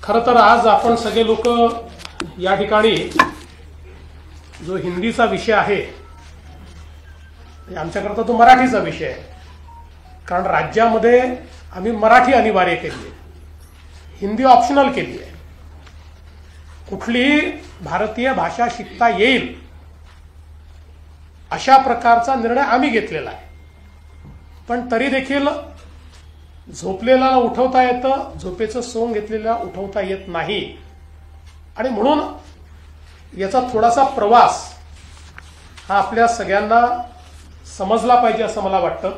खरं तर आज आपण सगळे लोक या ठिकाणी जो हिंदीचा विषय आहे आमच्याकरता तो मराठीचा विषय आहे, कारण राज्यामध्ये आम्ही मराठी अनिवार्य केली आहे, हिंदी ऑप्शनल केली आहे. कुठलीही भारतीय भाषा शिकता येईल अशा प्रकारचा निर्णय आम्ही घेतलेला आहे. पण तरी देखील झोपलेला उठवता येतं, झोपेचं सोंग घेतलेला उठवता येत नाही. आणि म्हणून याचा थोडासा प्रवास हा आपल्या सगळ्यांना समजला पाहिजे असं मला वाटतं.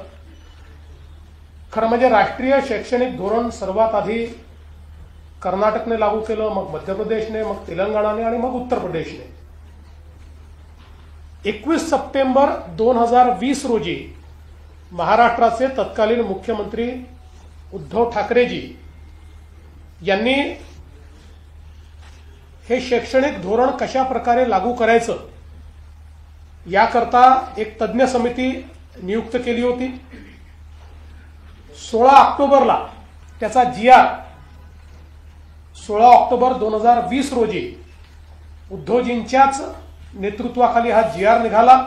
खरं म्हणजे राष्ट्रीय शैक्षणिक धोरण सर्वात आधी कर्नाटकने लागू केलं, मग मध्य प्रदेशने, मग तेलंगणाने आणि मग उत्तर प्रदेशने. 21 सप्टेंबर 2020 रोजी महाराष्ट्राचे तत्कालीन मुख्यमंत्री उद्धव ठाकरेजी यांनी हे शैक्षणिक धोरण कशा प्रकारे लागू करायचं याकरता एक तज्ञ समिती नियुक्त केली होती. 16 ऑक्टोबरला त्याचा GR 16 ऑक्टोबर 2020 रोजी उद्धवजींच्याच नेतृत्वाखाली हा GR निघाला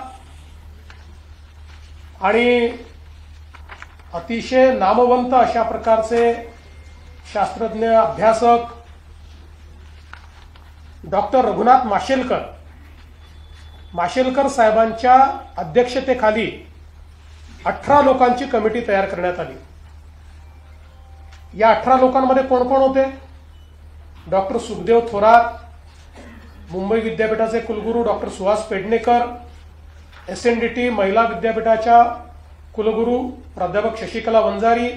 आणि अतिशय नामवंत अशा प्रकारचे शास्त्रज्ञ अभ्यासक डॉक्टर रघुनाथ माशेलकर साहेबांच्या अध्यक्षतेखाली 18 लोकांची कमिटी तयार करण्यात आली. या 18 लोकांमध्ये कोण कोण होते? डॉक्टर सुखदेव थोरात, मुंबई विद्यापीठाचे कुलगुरू डॉक्टर सुहास पेडणेकर, SNDT महिला विद्यापीठाच्या कुलगुरू प्राध्यापक शशिकला वंजारी,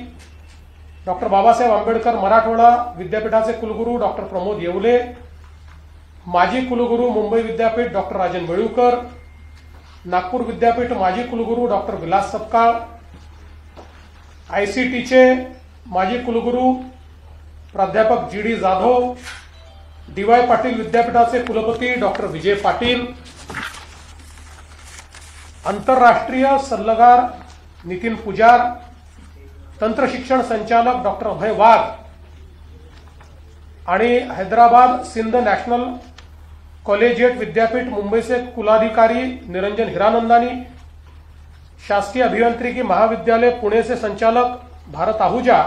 डॉक्टर बाबासाहेब आंबेडकर मराठवाडा विद्यापीठाचे कुलगुरू डॉक्टर प्रमोद येवले, माजी कुलगुरू मुंबई विद्यापीठ डॉक्टर राजन वेळुकर, नागपूर विद्यापीठ माजी कुलगुरू डॉक्टर विलास सपकाळ, ICTचे माजी कुलगुरू प्राध्यापक GD जाधव, DY पाटील विद्यापीठाचे कुलपती डॉक्टर विजय पाटील, आंतरराष्ट्रीय सल्लागार नितीन पुजार, तंत्रशिक्षण संचालक डॉक्टर अभय वाघ आणि हैदराबाद सिंध नॅशनल कॉलेजिएट विद्यापीठ मुंबईचे कुलाधिकारी निरंजन हिरानंदानी, शासकीय अभियांत्रिकी महाविद्यालय पुणेचे संचालक भारत आहुजा,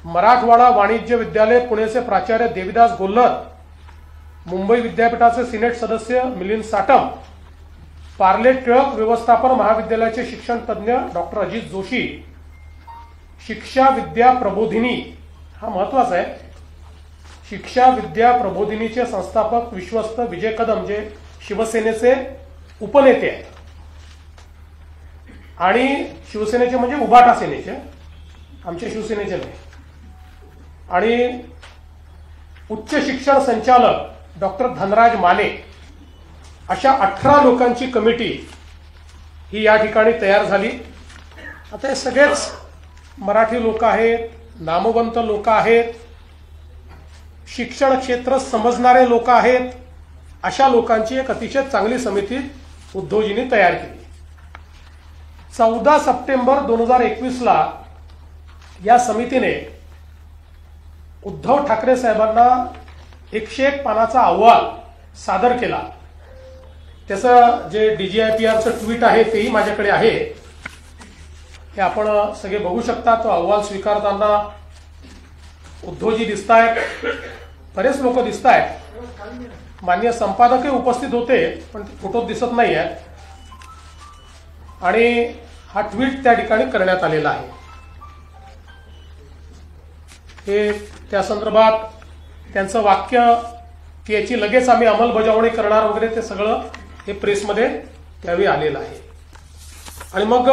मराठवाडा वाणिज्य विद्यालय पुणेचे प्राचार्य देविदास गोल्हर, मुंबई विद्यापीठाचे सिनेट सदस्य मिलिंद साटम, पार्ले टिळक व्यवस्थापन महाविद्यालयाचे शिक्षण तज्ञ डॉक्टर अजित जोशी, शिक्षा विद्या प्रबोधिनी हा महत्वाचा आहे, शिक्षा विद्या प्रबोधिनीचे संस्थापक विश्वस्त विजय कदम जे शिवसेनेचे उपनेते आहेत आणि शिवसेनेचे म्हणजे उभाटा सेनेचे, आमच्या शिवसेनेचे नाही. आणि उच्च शिक्षण संचालक डॉक्टर धनराज माने अशा 18 लोकांची कमिटी ही या ठिकाणी तयार झाली. आता हे सगळेच मराठी लोक आहेत, नामवंत लोक आहेत, शिक्षण क्षेत्र समजणारे लोक आहेत. अशा लोकांची एक अतिशय चांगली समिती उद्धवजींनी तयार केली. 14 सप्टेंबर 2021ला या समितीने उद्धव ठाकरे साहेबांना 101 पानाचा अहवाल सादर केला. त्याचं जे DGIPRचं ट्विट आहे तेही माझ्याकडे आहे, हे आपण सगळे बघू शकता. तो अहवाल स्वीकारताना उद्धवजी दिसत आहेत, बरेच लोक दिसत आहेत, माननीय संपादकही उपस्थित होते पण फोटोत दिसत नाही आहेत. आणि हा ट्विट त्या ठिकाणी करण्यात आलेला आहे. हे त्या संदर्भात त्यांचं वाक्य की याची लगेच आम्ही अंमलबजावणी करणार वगैरे ते सगळं हे प्रेसमध्ये त्यावेळी आलेलं आहे. आणि मग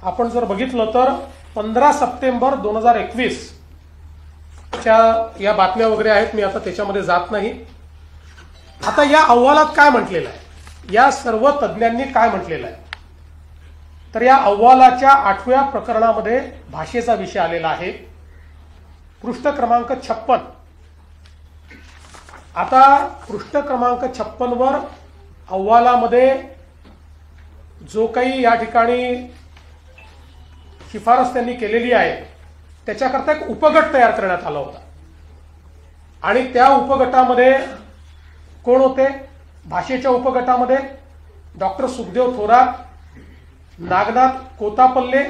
आपण जर बघितलं तर 15 सप्टेंबर 2021 च्या या बातम्या वगैरे आहेत, मी आता त्याच्यामध्ये जात नाही. आता या अहवालात काय म्हटलेलं आहे, या सर्व तज्ज्ञांनी काय म्हटलेलं आहे, तर या अहवालाच्या 8व्या प्रकरणामध्ये भाषेचा विषय आलेला आहे. पृष्ठ क्रमांक 56. आता पृष्ठ क्रमांक 56 वर अहवालामध्ये जो काही या ठिकाणी शिफारस त्यांनी केलेली आहे त्याच्याकरता एक उपगट तयार करण्यात आला होता आणि त्या उपगटामध्ये कोण होते? भाषेच्या उपगटामध्ये डॉक्टर सुखदेव थोरात, नागनाथ कोतापल्ले,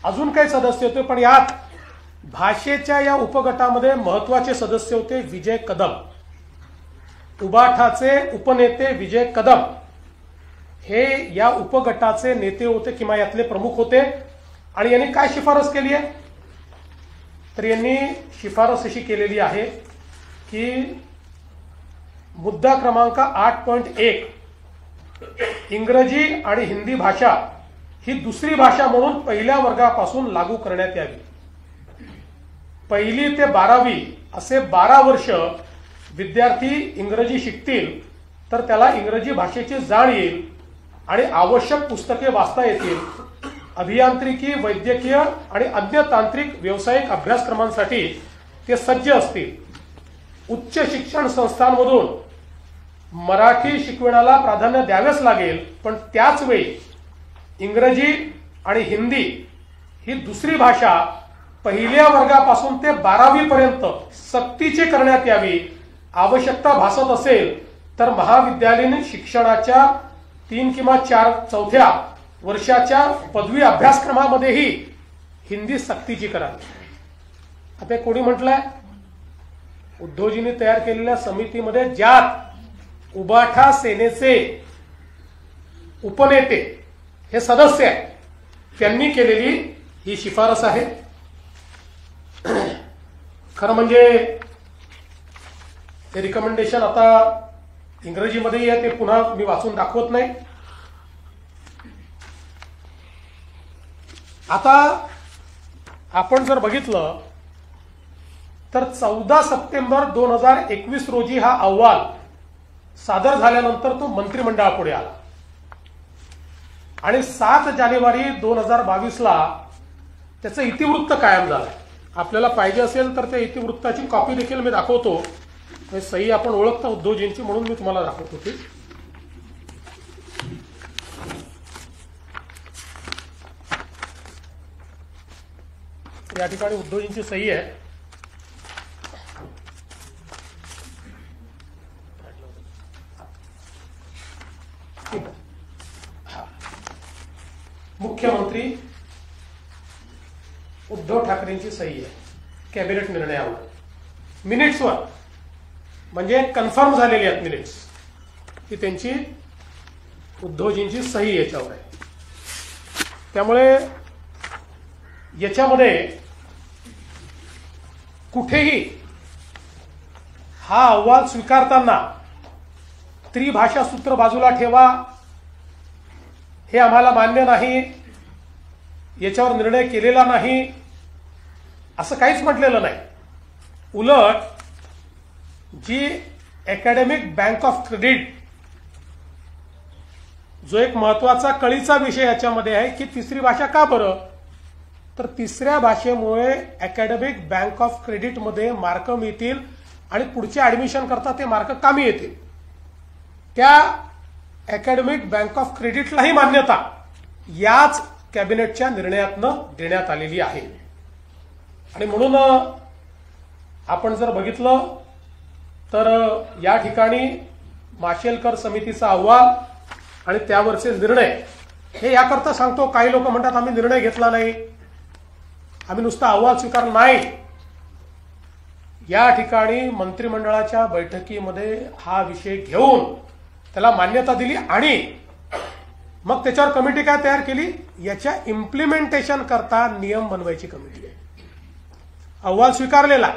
अजून काही सदस्य होते. पण यात भाषेच्या या उपगटामध्ये महत्वाचे सदस्य होते विजय कदम. उबाठाचे उपनेते विजय कदम हे या उपगटाचे नेते होते किंवा यातले प्रमुख होते. आणि यांनी काय शिफारस केली आहे? तर यांनी शिफारस अशी केलेली आहे की मुद्दा क्रमांक 8.1 इंग्रजी आणि हिंदी भाषा ही दुसरी भाषा म्हणून पहिल्या वर्गापासून लागू करण्यात यावी. 1ली ते 12वी असे 12 वर्ष विद्यार्थी इंग्रजी शिकतील तर त्याला इंग्रजी भाषेची जाण येईल आणि आवश्यक पुस्तके वाचता येतील. अभियांत्रिकी, वैद्यकीय आणि अन्य तांत्रिक व्यावसायिक अभ्यासक्रमांसाठी ते सज्ज असतील. उच्च शिक्षण संस्थांमधून मराठी शिकवण्याला प्राधान्य द्यावेच लागेल, पण त्याच वेळी इंग्रजी आणि हिंदी ही दुसरी भाषा पहिल्या वर्गापासून ते 12वी पर्यंत सक्तीची करण्यात यावी. आवश्यकता भासत असेल तर महाविद्यालयीन शिक्षणाच्या 3 किंवा 4 चौथ्या वर्षाच्या पदवी अभ्यासक्रमामध्येही हिंदी सक्तीची करावी. आता कोणी म्हटलंय? उद्धवजींनी तयार केलेल्या समितीमध्ये ज्यात उबाठा सेनेचे उपनेते हे सदस्य आहेत त्यांनी केलेली ही शिफारस आहे. खरं म्हणजे ते रिकमेंडेशन आता इंग्रजीमध्येही आहे, ते पुन्हा मी वाचून दाखवत नाही. आता आपण जर बघितलं तर 14 सप्टेंबर 2021 रोजी हा अहवाल सादर झाल्यानंतर तो मंत्रिमंडळापुढे आला आणि 7 जानेवारी 2022ला त्याचं इतिवृत्त कायम झालं. आपल्याला पाहिजे असेल तर त्या इतिवृत्ताची कॉपी देखील मी दाखवतो. सही आपण ओळखता उद्धवजींची म्हणून मी तुम्हाला दाखवतो ती. या ठिकाणी उद्धवजींची सही आहे. मुख्यमंत्री उद्धव ठाकरेंची सही आहे कॅबिनेट निर्णयावर. मिनिट्सवर म्हणजे कन्फर्म झालेली आहेत मिनिट्स की त्यांची उद्धवजींची सही याच्यावर आहे. त्यामुळे याच्यामध्ये कुठेही हा अहवाल स्वीकारताना त्रिभाषा सूत्र बाजूला ठेवा, हे आम्हाला मान्य नाही, याच्यावर निर्णय केलेला नाही, असं काहीच म्हटलेलं नाही. उलट जी अकॅडमिक बँक ऑफ क्रेडिट जो एक महत्वाचा कळीचा विषय याच्यामध्ये आहे की तिसरी भाषा का बरं, तर तिसऱ्या भाषेमुळे अकॅडमिक बँक ऑफ क्रेडिटमध्ये मार्क मिळतील आणि पुढच्या ऍडमिशन करता ते मार्क कामी येतील. त्या अकॅडमिक बँक ऑफ क्रेडिटलाही मान्यता याच कॅबिनेटच्या निर्णयातनं देण्यात आलेली आहे. आणि म्हणून आपण जर बघितलं तर या ठिकाणी माशेलकर समितीचा अहवाल आणि त्यावरचे निर्णय हे याकरता सांगतो. काही लोक म्हणतात आम्ही निर्णय घेतला नाही, आम्ही नुसता अहवाल स्वीकार नाही. या ठिकाणी मंत्रिमंडळाच्या बैठकीमध्ये हा विषय घेऊन त्याला मान्यता दिली आणि मग त्याच्यावर कमिटी काय तयार केली, याच्या इम्प्लिमेंटेशन करता नियम बनवायची कमिटी आहे. अहवाल स्वीकारलेला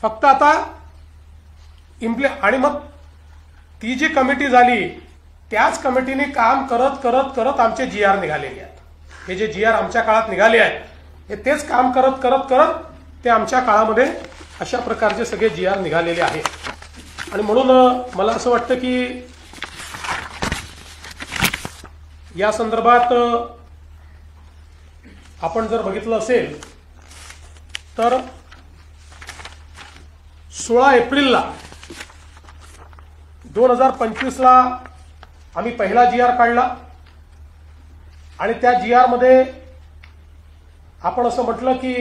फक्त आता आणि मग ती जी कमिटी झाली त्याच कमिटीने काम करत करत करत आमचे जीआर निघालेले आहेत. हे जे जीआर आमच्या काळात निघाले आहेत हे तेच काम करत करत करत ते आमच्या काळामध्ये अशा प्रकारचे सगळे जीआर निघालेले आहेत. आणि म्हणून मला असं वाटतं की या संदर्भात आपण जर बघितलं असेल तर 16 एप्रिलला 2025ला आम्ही पहिला जीआर काढला आणि त्या जीआर मध्ये आपण असं म्हटलं की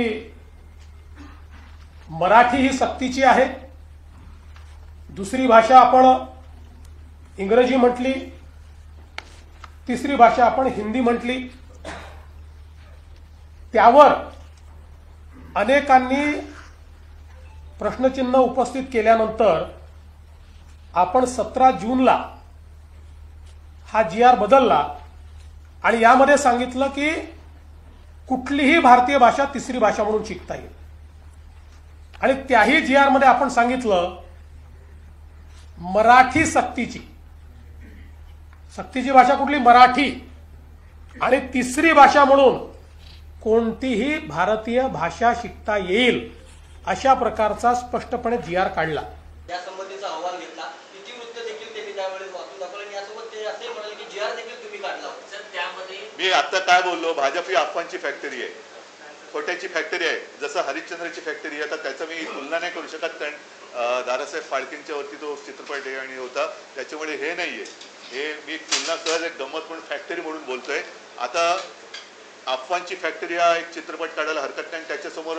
मराठी ही सक्तीची आहे, दुसरी भाषा आपण इंग्रजी म्हटली, तिसरी भाषा आपण हिंदी म्हटली. त्यावर अनेकांनी प्रश्नचिन्ह उपस्थित केल्यानंतर आपण 17 जूनला हा GR बदलला आणि यामध्ये सांगितलं की कुठलीही भारतीय भाषा तिसरी भाषा म्हणून शिकता येईल. आणि त्याही GR मध्ये आपण सांगितलं मराठी सक्तीची भाषा कुठली, मराठी, आणि तिसरी भाषा म्हणून कोणतीही भारतीय भाषा शिकता येईल अशा प्रकारचा स्पष्टपणे GR काढला. या संबंधीचा अहवाल घेतला. इतिवृत्त देखील त्यांनी त्यावेळेस वाचून दाखवलं आणि यासोबत ते असे म्हणाले की GR देखील तुम्ही काढला. सर त्यामध्ये मी आता काय बोललो, भाजप ही अफवांची फॅक्टरी आहे, खोट्याची फॅक्टरी आहे. जसं हरिश्चंद्रची फॅक्टरी आहे, तर त्याचं मी तुलना नाही करू शकत, कारण दादासाहेब फाळकेंच्या वरती तो चित्रपट आहे आणि होता, त्याच्यामुळे हे नाहीये. हे मी तुलना सहज एक गंमत म्हणून फॅक्टरी म्हणून बोलतोय. आता अफवांची फॅक्टरी हा एक चित्रपट काढायला हरकत नाही, त्याच्यासमोर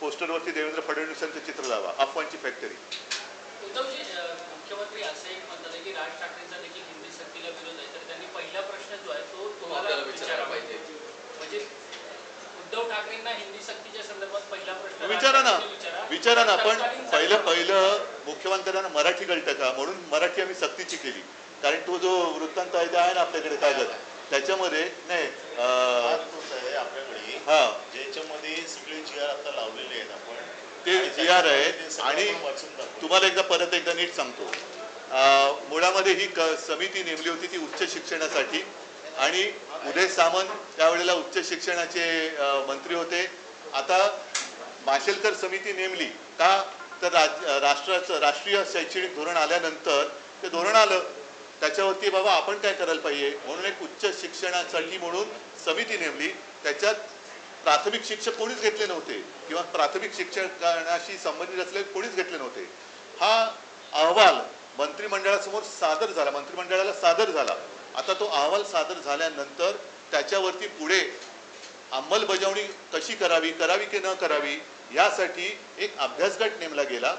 पोस्टरवरती देवेंद्र फडणवीसांचं चित्र लावा, अफवांची फॅक्टरी. उद्धवजी, मुख्यमंत्री असं एक म्हणतात की राज ठाकरेंचा देखील हिंदी सक्तीला विरोध आहे, तर त्यांनी पहिला प्रश्न जो आहे तो तुम्हाला विचारायला पाहिजे. म्हणजे उद्धव ठाकरेंना हिंदी सक्तीच्या संदर्भात पहिला प्रश्न विचारा ना. पण पहिलं मुख्यमंत्र्यांना मराठी कळतं का म्हणून मराठी आम्ही सक्तीची केली, कारण तो जो वृत्तांत आहे ते आहे ना आपल्याकडे कागद, त्याच्यामध्ये नाही आपल्याकडे ज्याच्यामध्ये सगळे GR आता लावलेले आहेत आपण, ते GR आहे. आणि तुम्हाला परत एकदा नीट सांगतो, मुळामध्ये ही समिती नेमली होती ती उच्च शिक्षणासाठी, आणि उदय सामंत त्यावेळेला उच्च शिक्षणाचे मंत्री होते. आता माशेलकर समिती नेमली का, तर राष्ट्रीय शैक्षणिक धोरण आल्यानंतर ते धोरण आलं, त्याच्यावरती बाबा आपण काय करायला पाहिजे म्हणून एक उच्च शिक्षणासाठी म्हणून समिती नेमली. त्याच्यात प्राथमिक शिक्षक कोणीच घेतले नव्हते किंवा प्राथमिक शिक्षणाशी संबंधित असलेले कोणीच घेतले नव्हते. हा अहवाल मंत्रिमंडळासमोर मंत्रिमंडळाला सादर झाला. आता तो अहवाल सादर झाल्यानंतर त्याच्यावरती पुढे अंमलबजावणी कशी करावी की न करावी यासाठी एक अभ्यासगट नेमला गेला.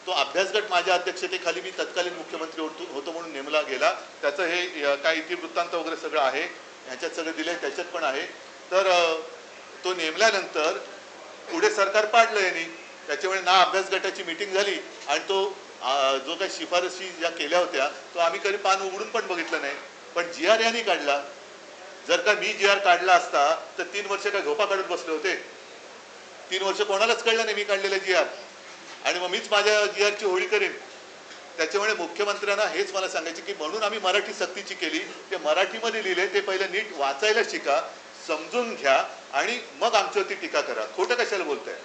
तो अभ्यासगट माझ्या अध्यक्षतेखाली मी तत्कालीन मुख्यमंत्री होतो म्हणून नेमला गेला. त्याचं हे काय इतिवृत्तांत वगैरे सगळं आहे, ह्याच्यात सगळं दिलंय, त्याच्यात पण आहे. तर तो नेमल्यानंतर पुढे सरकार पाडलं यांनी, त्याच्यामुळे ना अभ्यास गटाची मीटिंग झाली आणि तो जो काही शिफारशी ज्या केल्या होत्या तो आम्ही कधी पान उघडून पण बघितलं नाही. पण GR यांनी काढला. जर का मी GR काढला असता तर 3 वर्ष काय झोपा काढत बसले होते? 3 वर्ष कोणालाच कळलं नाही मी काढलेलं GR, आणि मग मीच माझ्या GRची होळी करेन. त्याच्यामुळे मुख्यमंत्र्यांना हेच मला सांगायचे की म्हणून आम्ही मराठी सक्तीची केली. ते मराठीमध्ये लिहिले ते पहिलं नीट वाचायला शिका, समजून घ्या, आणि मग आमच्यावरती टीका करा. खोटं कशाला बोलताय?